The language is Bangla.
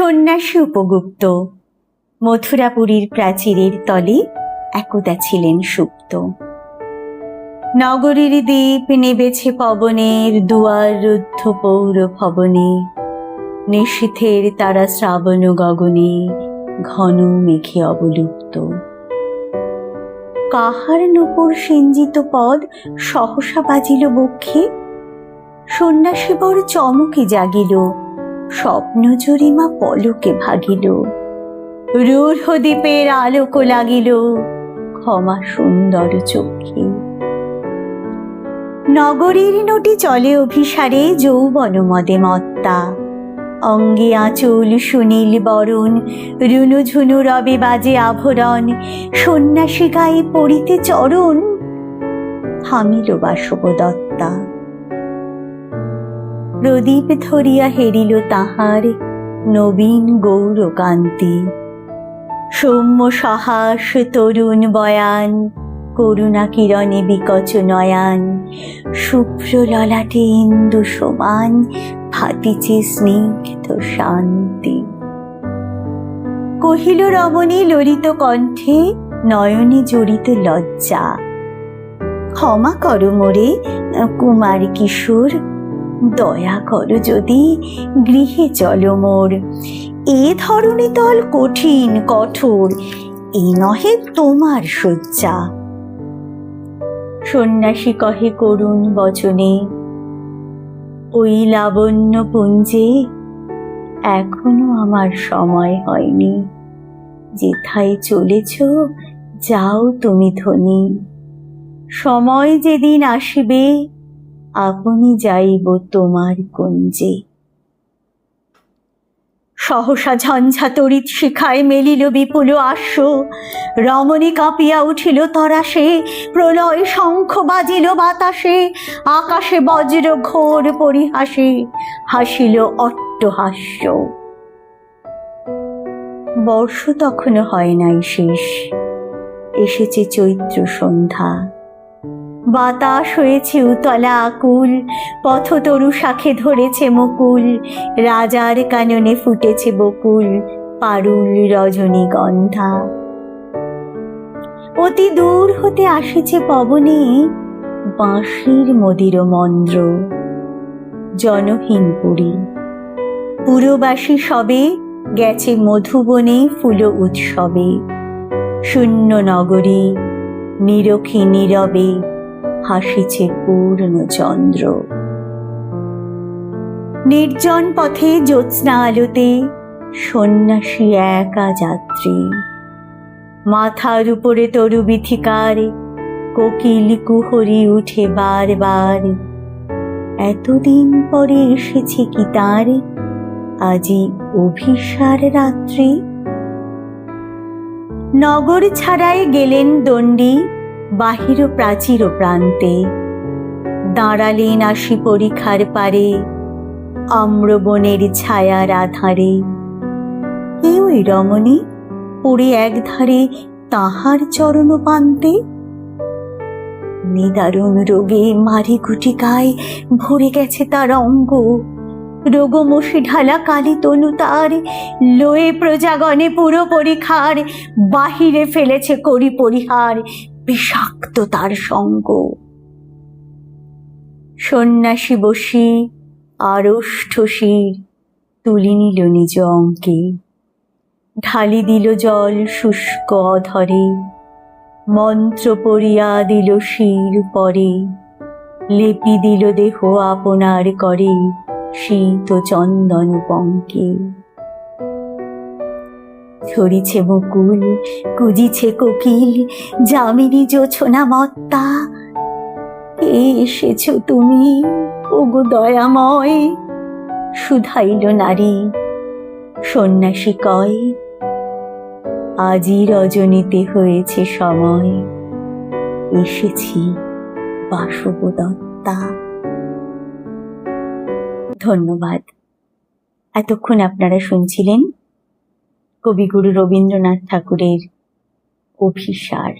সন্ন্যাসী উপগুপ্ত মথুরাপুরীর প্রাচীরের তলে একদা ছিলেন সুপ্ত। নগরীর দ্বীপ নেবেছে পবনের, দুয়ার রুদ্ধ পৌর ভবনে, নিশীথের তারা শ্রাবণ গগনে, ঘন মেঘে অবলুপ্ত। কাহার নূপুর সিঞ্জিত পদ সহসা বাজিল বক্ষে, সন্ন্যাসী বড় চমকে জাগিল, স্বপ্ন জরিমা পলকে ভাগিল। রূঢ় দ্বীপের আলোক লাগিল, ক্ষমা সুন্দর চক্ষে। নগরীর নটি চলে অভিসারে, যৌবন মদে মত্তা। অঙ্গে আঁচল সুনীল বরণ, রুনু ঝুনু রবে বাজে আভরণ। সন্ন্যাসী গায়ে পড়িতে চরণ, থামিল বাসবদত্তা। প্রদীপ ধরিয়া হেরিল তাহার নবীন গৌরকান্তি। সৌম্য সহাস তরুণ বয়ান, করুণা কিরণে বিকচ নয়ান। শুভ্র ললাটে ইন্দু সমান, ভাতিছে স্নিগ্ধ শান্তি। কহিল রমণী ললিত কণ্ঠে, নয়নে জড়িত লজ্জা। ক্ষমা করো মোরে কুমার কিশোর, দয়া করো যদি গৃহে চলো মোর। এ ধরনী তল কঠিন কঠোর, এ নহে তোমার শয্যা। সন্ন্যাসী কহে করুণ বচনে, ওই লাবণ্য পুঞ্জে এখনো আমার সময় হয়নি। যেথায় চলেছ যাও তুমি ধনী, সময় যেদিন আসিবে আপনি যাইব তোমার কুঞ্জে। সহসা ঝঞ্ঝা তড়িৎ শিখায় মেলিল বিপুল আশ্ব। রমণী কাঁপিয়া উঠিল তরাসে, প্রলয় শঙ্খ বাজিল বাতাসে। আকাশে বজ্র ঘোর পরিহাসে, হাসিল অট্টহাস্য। বর্ষ তখনো হয় নাই শেষ, এসেছে চৈত্র সন্ধ্যা। বাতাস হয়েছে উতলা আকুল, পথতরু শাখে ধরেছে মুকুল। রাজার কাননে ফুটেছে বকুল, পারুল রজনীগন্ধা। অতি দূর হতে আসিছে পবনে, বাঁশির মদির মন্দ্র। জনহীন পুরী, পুরবাসী সবে গেছে মধুবনে ফুল উৎসবে। শূন্য নগরী, নিরখী নীরবে হাসিছে পূর্ণ চন্দ্র। নির্জন পথে জ্যোৎস্না আলোতে সন্ন্যাসী একা যাত্রী। মাথার উপরে তরু বিথিকার, কোকিল কুহরি উঠে বারবার। এতদিন পরে এসেছে কি তার আজি অভিসার রাত্রি। নগর ছাড়ায় গেলেন দণ্ডী, বাহির প্রাচীর প্রান্তে। দাঁড়ালেন আসি পরিখার পারে, আম্রবনের ছায়ার আধারে। কে ওই রমণী পড়ে একধারে তাহার চরণ পান্তে? নিদারুণ রোগে মারি গুটিকায় ভরে গেছে তার অঙ্গ। রোগমোষে ঢালা কালী তনু তার, লয়ে প্রজাগণে পুরো পরিখার। বাহিরে ফেলেছে করি পরিহার, বিষাক্ত তার সঙ্গ। সন্ন্যাসী বসি আড়ষ্ঠ শির তুলি নিল নিজ অঙ্কে। ঢালি দিল জল শুষ্ক অধরে, মন্ত্র পড়িয়া দিল শির পরে। লেপি দিল দেহ আপনার করে, শীত চন্দন পঙ্কে। ঝরিছে মুকুল, কুজিছে কোকিল, যামিনী জোছনা মত্তা। কে এসেছ তুমি ওগো দয়াময়, শুধাইল নারী। সন্ন্যাসী কয়, আজি রজনীতে হয়েছে সময়, এসেছি বাসবদত্তা। ধন্যবাদ। এতক্ষণ আপনারা শুনছিলেন কবিগুরু রবীন্দ্রনাথ ঠাকুরের অভিসার।